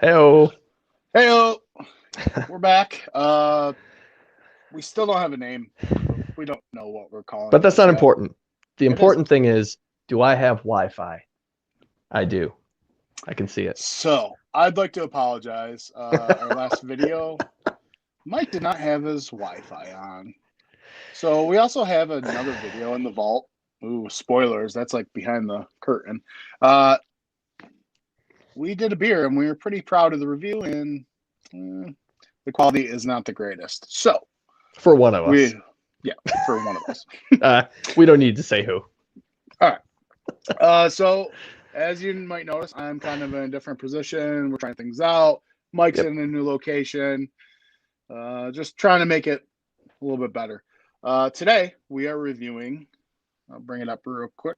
Heyo. Heyo, we're back. We still don't have a name. We don't know what we're calling But that's this not yet. important. The It important thing is, do I have Wi-Fi? I do. I can see it. So, I'd like to apologize. Our last video, Mike did not have his Wi-Fi on. So, we also have another video in the vault. Ooh, spoilers. That's like behind the curtain. We did a beer, and we were pretty proud of the review, and the quality is not the greatest. So, For one of us. for one of us. We don't need to say who. All right. So, as you might notice, I'm kind of in a different position. We're trying things out. Mike's in a new location. Just trying to make it a little bit better. Today, we are reviewing, I'll bring it up real quick,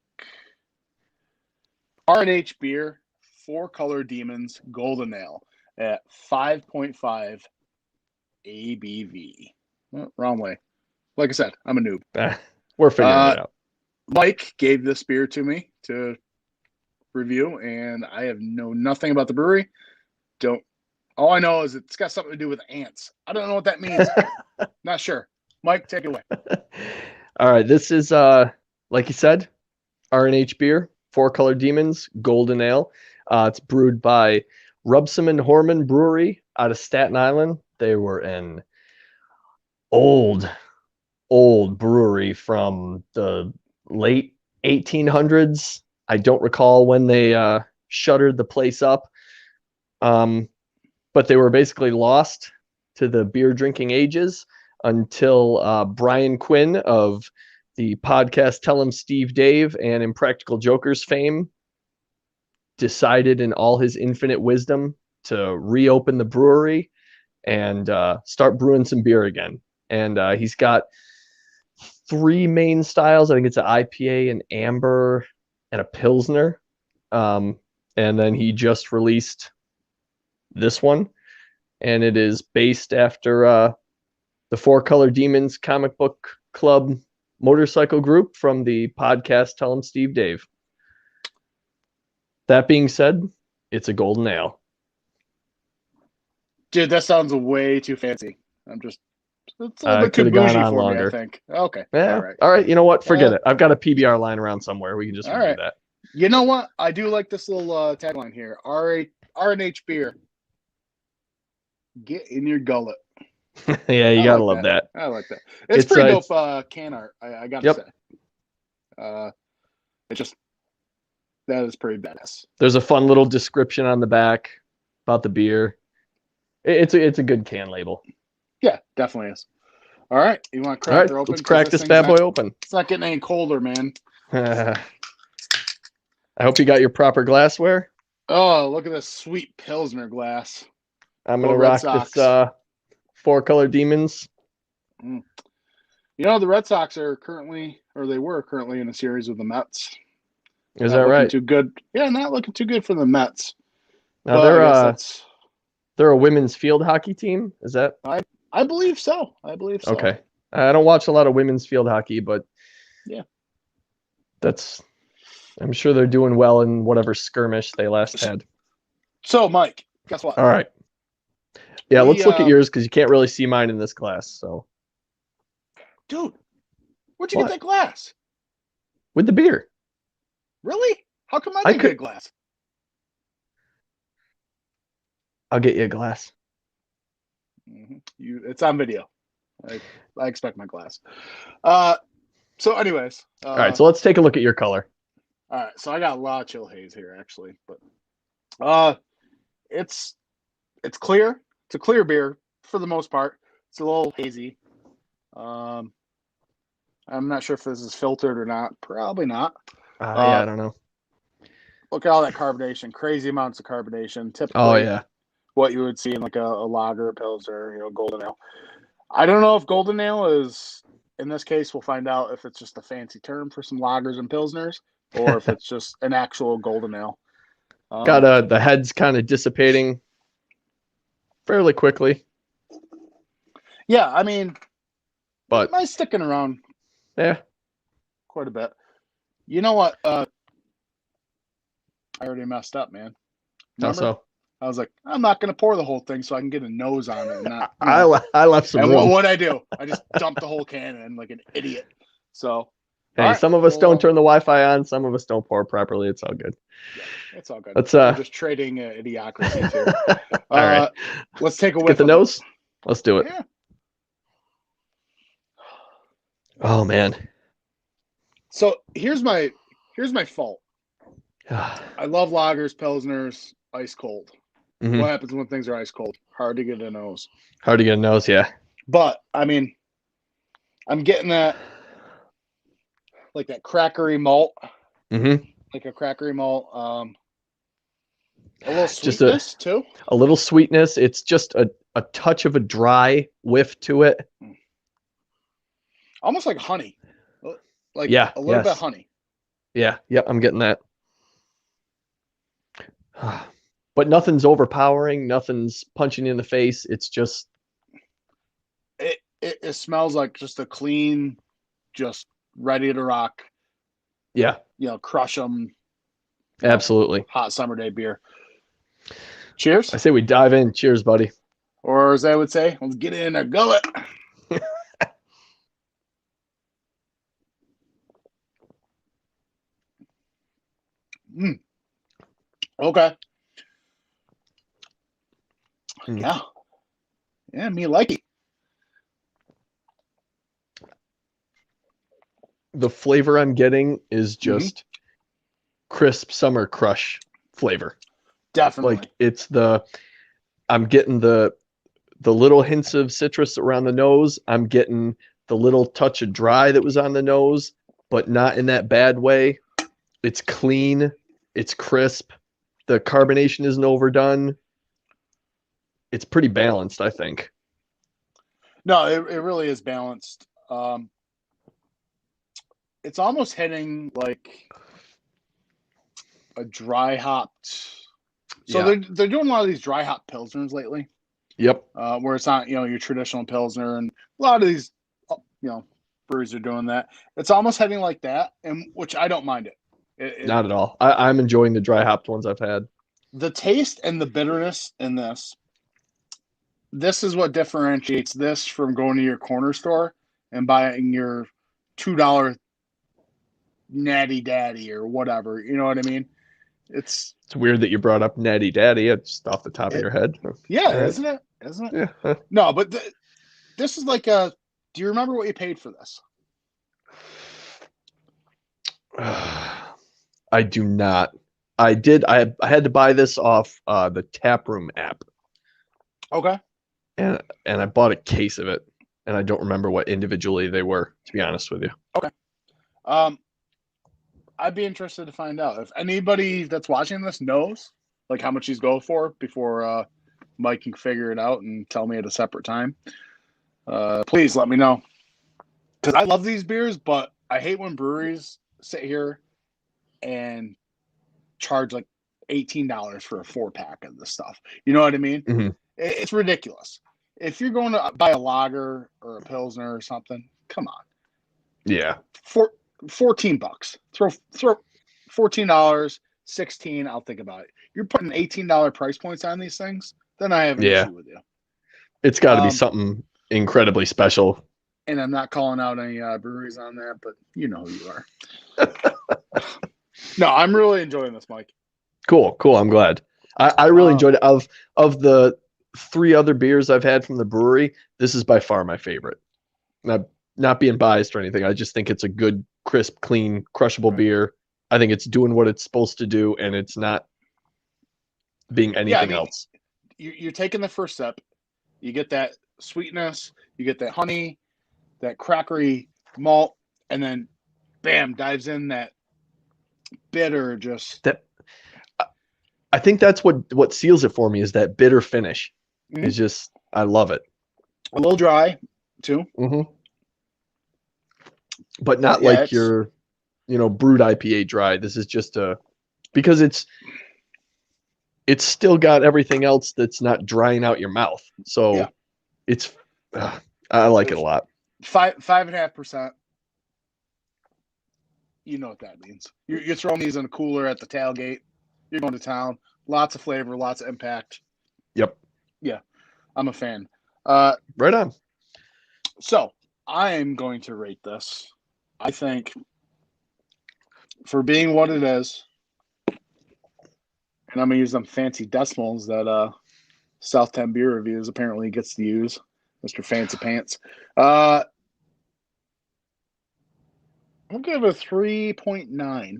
R&H Beer, Four Color Demons Golden Ale at 5.5 ABV. Wrong way. Like I said, I'm a noob. We're figuring it out. Mike gave this beer to me to review, and I have know nothing about the brewery. All I know is it's got something to do with ants. I don't know what that means. Not sure. Mike, take it away. All right, this is like you said, R&H Beer, Four Color Demons Golden Ale. It's brewed by Rubsam Horrmann Brewery out of Staten Island. They were an old brewery from the late 1800s. I don't recall when they shuttered the place up. But they were basically lost to the beer drinking ages until Brian Quinn of the podcast Tell 'em Steve Dave and Impractical Jokers fame decided in all his infinite wisdom to reopen the brewery and start brewing some beer again. And he's got 3 main styles. I think it's an IPA, an amber, and a Pilsner. And then he just released this one, and it is based after the Four Color Demons comic book club motorcycle group from the podcast Tell 'em Steve Dave. That being said, it's a golden ale. Dude, that sounds way too fancy. It's a little bit too Could have gone bougie on for longer. me, I think. Okay. Yeah. All right. All right. You know what? Forget it. I've got a PBR line around somewhere. We can just review that. You know what? I do like this little tagline here. R&H Beer. Get in your gullet. Yeah, you gotta love that. I like that. It's pretty dope can art, I gotta say. It's just, that is pretty badass. There's a fun little description on the back about the beer. It's a good can label. Yeah, definitely is. All right, you want to crack it open? Let's crack this bad boy open. It's not getting any colder, man. I hope you got your proper glassware. Oh, look at this sweet Pilsner glass. I'm going to rock this Four Color Demons. You know, the Red Sox are currently, or they were currently in a series with the Mets. Is that right? Too good. Yeah, not looking too good for the Mets. Now they're a women's field hockey team. Is that? I believe so. Okay. I don't watch a lot of women's field hockey, but yeah, I'm sure they're doing well in whatever skirmish they last had. So, Mike, guess what? All right. Yeah, let's look at yours because you can't really see mine in this glass. So, dude, where'd you get that glass? With the beer. Really? How come I didn't get a glass? I'll get you a glass. It's on video. I expect my glass. So, anyways. All right, so let's take a look at your color. All right, so I got a lot of chill haze here, actually, but it's clear. It's a clear beer for the most part. It's a little hazy. I'm not sure if this is filtered or not. Probably not. Yeah, I don't know. Look at all that carbonation. Crazy amounts of carbonation. Typically, what you would see in like a lager, a Pilsner, golden ale. I don't know if golden ale is, in this case, we'll find out if it's just a fancy term for some lagers and Pilsners, or if it's just an actual golden ale. Got the head's kind of dissipating fairly quickly. Yeah, I mean, but mine's sticking around. Yeah, quite a bit. You know what? I already messed up, man. How so? I was like, I'm not going to pour the whole thing so I can get a nose on it. And not, I left some room. And what I do, I just dumped the whole can in like an idiot. So, hey, right, some of us don't turn the Wi-Fi on. Some of us don't pour properly. It's all good. Yeah, it's all good. We're just trading idiocracy too. All right. Let's take a whiff. Get the nose. Let's do it. Yeah. Oh man. So here's my fault. I love lagers, pilsners, ice cold. Mm-hmm. What happens when things are ice cold? Hard to get a nose. Hard to get a nose, yeah. But I mean, I'm getting that like that crackery malt. Mm-hmm. Like a crackery malt. A little sweetness too. A little sweetness. It's just a touch of a dry whiff to it. Almost like honey. Like a little bit of honey. Yeah, I'm getting that. But nothing's overpowering. Nothing's punching you in the face. It's just. It smells like just a clean, just ready to rock. Yeah. Crush them. Absolutely. Hot summer day beer. Cheers. I say we dive in. Cheers, buddy. Or as I would say, let's get in our gullet. Okay. Yeah, me like it. The flavor I'm getting is just crisp summer crush flavor. Definitely. Like I'm getting the little hints of citrus around the nose. I'm getting the little touch of dry that was on the nose, but not in that bad way. It's clean. It's crisp. The carbonation isn't overdone. It's pretty balanced, I think. No, it really is balanced. It's almost hitting like a dry hopped. So they're doing a lot of these dry hop pilsners lately. Yep. Where it's not your traditional pilsner, and a lot of these breweries are doing that. It's almost hitting like that, and which I don't mind it. Not at all. I'm enjoying the dry hopped ones I've had. The taste and the bitterness in this. This is what differentiates this from going to your corner store and buying your $2 Natty Daddy or whatever. You know what I mean? It's weird that you brought up Natty Daddy. It's off the top of your head. Yeah, right. Isn't it? Yeah. No, but this is like do you remember what you paid for this? I do not. I did. I had to buy this off the Taproom app. Okay. And I bought a case of it, and I don't remember what individually they were, to be honest with you. Okay. I'd be interested to find out if anybody that's watching this knows like how much these go for before Mike can figure it out and tell me at a separate time. Please let me know, because I love these beers, but I hate when breweries sit here and charge like $18 for a 4-pack of this stuff. You know what I mean? Mm-hmm. It's ridiculous. If you're going to buy a lager or a pilsner or something, come on. Yeah. $14. Throw $14, $16. I'll think about it. You're putting $18 price points on these things, then I have an issue with you. It's got to be something incredibly special. And I'm not calling out any breweries on that, but you know who you are. No, I'm really enjoying this, Mike. Cool. I'm glad. I really enjoyed it. Of the 3 other beers I've had from the brewery, this is by far my favorite. Not being biased or anything. I just think it's a good, crisp, clean, crushable beer. I think it's doing what it's supposed to do, and it's not being anything else. You're taking the first step. You get that sweetness, you get that honey, that crackery malt, and then bam, dives in that bitter. I think that's what seals it for me, is that bitter finish. Mm-hmm. It's just, I love it. A little dry too. Mm-hmm. But not like your, brewed IPA dry. This is just because it's still got everything else that's not drying out your mouth. So it's, I like it a lot. 5.5%. You know what that means. You're throwing these in a cooler at the tailgate. You're going to town. Lots of flavor, lots of impact. Yep. Yeah, I'm a fan. Right on. So I am going to rate this. I think for being what it is, and I'm gonna use them fancy decimals that Untappd Beer Reviews apparently gets to use, Mr. Fancy Pants. I'll give it a 3.9.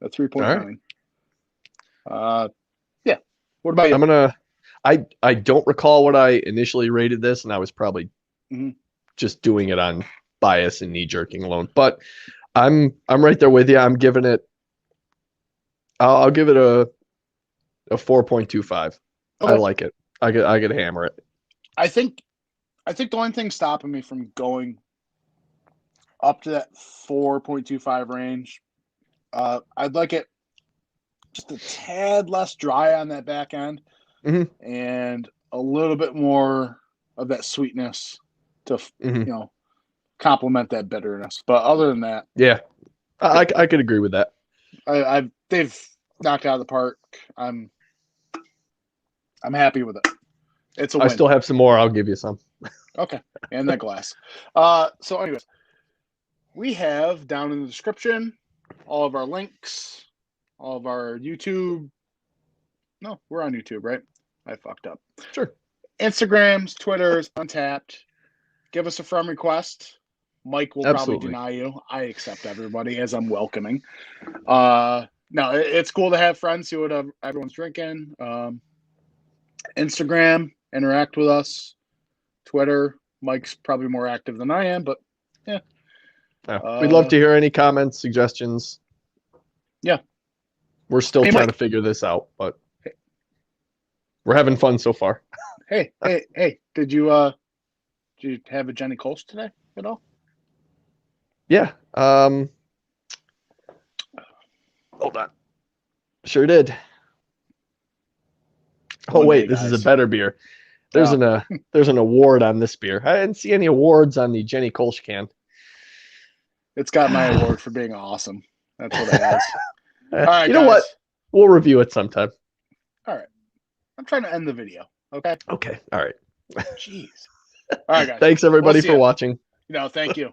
A 3.9. Right. Yeah. What about you? I don't recall what I initially rated this, and I was probably just doing it on bias and knee jerking alone. But I'm right there with you. I'm giving it. I'll give it a 4.25. Okay. I like it. I could hammer it. I think the only thing stopping me from going up to that 4.25 range, I'd like it just a tad less dry on that back end, and a little bit more of that sweetness to complement that bitterness. But other than that, yeah, I could agree with that. They've knocked it out of the park. I'm happy with it. It's a win. I still have some more. I'll give you some. Okay, and that glass. So anyways, we have down in the description all of our links, all of our YouTube. No, we're on YouTube, right? I fucked up. Sure. Instagrams, Twitters, Untappd. Give us a friend request. Mike will probably deny you. I accept everybody as I'm welcoming. No, it's cool to have friends, see what everyone's drinking. Instagram, interact with us. Twitter, Mike's probably more active than I am, but yeah. We'd love to hear any comments, suggestions. Yeah. We're still trying to figure this out, but we're having fun so far. Hey, did you have a Jenny Kolsch today at all? Yeah. Hold on. Sure did. Oh wait, this is a better beer. There's an award on this beer. I didn't see any awards on the Jenny Kolsch can. It's got my award for being awesome. That's what it has. All right, you know what? We'll review it sometime. All right. I'm trying to end the video. Okay. Okay. All right. Jeez. All right, guys. Thanks everybody for watching. Thank you.